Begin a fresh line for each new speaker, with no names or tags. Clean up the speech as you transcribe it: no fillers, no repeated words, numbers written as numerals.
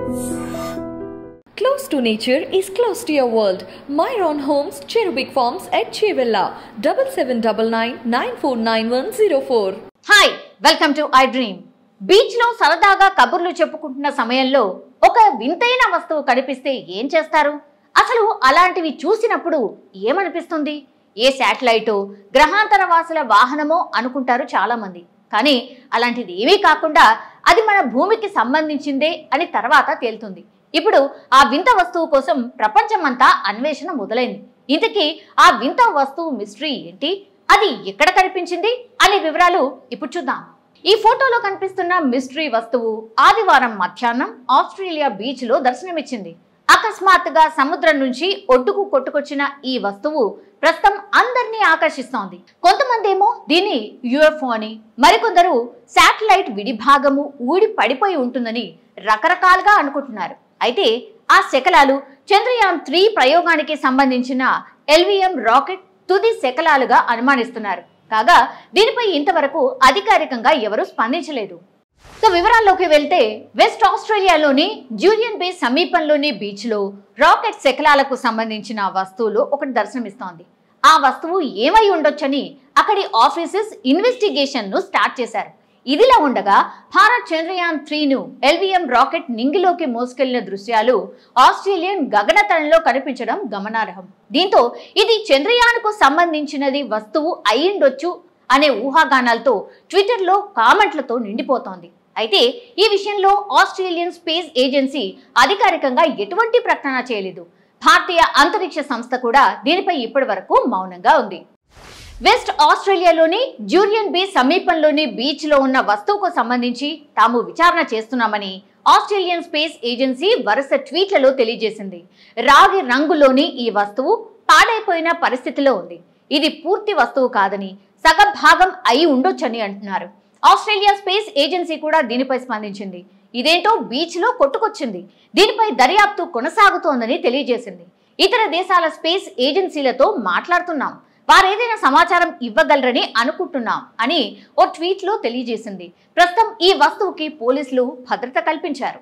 Close to nature is close to your world. Myron Homes, Cherubic Farms at Chevilla, 7799949104.
Hi, welcome to I dream. Beach లో సరదాగా కబుర్లు చెప్పుకుంటున్న సమయంలో ఒక వింతైన వస్తువు కనిపిస్తే ఏం చేస్తారు? అసలు అలాంటివి చూసినప్పుడు ఏమనిపిస్తుంది? ఏ శాటిలైటో, గ్రహాంతర వాసుల వాహనమో అనుకుంటారు చాలా మంది. కానీ అలాంటిది ఏమీ కాకుండా అది మన భూమికి సంబంధించిందే అని తర్వాత తేలుతుంది. ఇప్పుడు ఆ వింత వస్తువు కోసం ప్రపంచమంతా అన్వేషణ మొదలైంది. ఇంతకీ ఆ వింత వస్తువు మిస్టరీ ఏంటి? అది ఎక్కడ కనిపించింది అనే వివరాలు ఇప్పుడు చూద్దాం. ఈ ఫోటోలో కనిపిస్తున్న మిస్టరీ వస్తువు ఆదివారం మధ్యాహ్నం ఆస్ట్రేలియా బీచ్ లో దర్శనమిచ్చింది. అకస్మాత్తుగా సముద్రం నుంచి ఒడ్డుకు కొట్టుకొచ్చిన ఈ వస్తువు ప్రస్తుతం అందరినీ ఆకర్షిస్తోంది. కొంతమంది ఏమో దీన్ని యుఎఫ్ఓ అని, మరికొందరు శాటిలైట్ విడిభాగము ఊడి పడిపోయి ఉంటుందని రకరకాలుగా అనుకుంటున్నారు. అయితే ఆ శకలాలు చంద్రయాన్ 3 ప్రయోగానికి సంబంధించిన LVM రాకెట్ తుది శకలాలుగా అనుమానిస్తున్నారు. కాగా దీనిపై ఇంతవరకు అధికారికంగా ఎవరూ స్పందించలేదు. సో వివరాల్లోకి వెళ్తే, వెస్ట్ ఆస్ట్రేలియాలోని జూలియన్ బే సమీపంలోని బీచ్ లో రాకెట్ శకలాలకు సంబంధించిన వస్తువులు ఒకటి దర్శనమిస్తోంది. ఆ వస్తువు ఏమై ఉండొచ్చని అక్కడి ఆఫీసర్స్ ఇన్వెస్టిగేషన్ ను స్టార్ట్ చేశారు. ఇదిలా ఉండగా భారత్ చంద్రయాన్ 3ను LVM రాకెట్ నింగిలోకి మోసుకెళ్లిన దృశ్యాలు ఆస్ట్రేలియన్ గగనతలంలో కనిపించడం గమనార్హం. దీంతో ఇది చంద్రయాన్కు సంబంధించినది వస్తువు అయ్యిండొచ్చు అనే ఊహాగానాలతో ట్విట్టర్లో కామెంట్లతో నిండిపోతోంది. అయితే ఈ విషయంలో ఆస్ట్రేలియన్ స్పేస్ ఏజెన్సీ అధికారికంగా ఎటువంటి ప్రకటన చేయలేదు. భారతీయ అంతరిక్ష సంస్థ కూడా దీనిపై ఇప్పటి వరకు మౌనంగా ఉంది. వెస్ట్ ఆస్ట్రేలియాలోని జూలియన్ బే సమీపంలోని బీచ్ లో ఉన్న వస్తువుకు సంబంధించి తాము విచారణ చేస్తున్నామని ఆస్ట్రేలియన్ స్పేస్ ఏజెన్సీ వరుస ట్వీట్లలో తెలియజేసింది. రాగి రంగులోని ఈ వస్తువు పాడైపోయిన పరిస్థితిలో ఉంది. ఇది పూర్తి వస్తువు కాదని, సగం భాగం అయి ఉండొచ్చని అంటున్నారు. ఆస్ట్రేలియా స్పేస్ ఏజెన్సీ కూడా దీనిపై స్పందించింది. ఇదేంటో బీచ్ లో కొట్టుకొచ్చింది, దీనిపై దర్యాప్తు కొనసాగుతోందని తెలియజేసింది. ఇతర దేశాల స్పేస్ ఏజెన్సీలతో మాట్లాడుతున్నాం, వారేదైనా సమాచారం ఇవ్వగలరని అనుకుంటున్నాం అని ఓ ట్వీట్ లో తెలియజేసింది. ప్రస్తుతం ఈ వస్తువుకి పోలీసులు భద్రత కల్పించారు.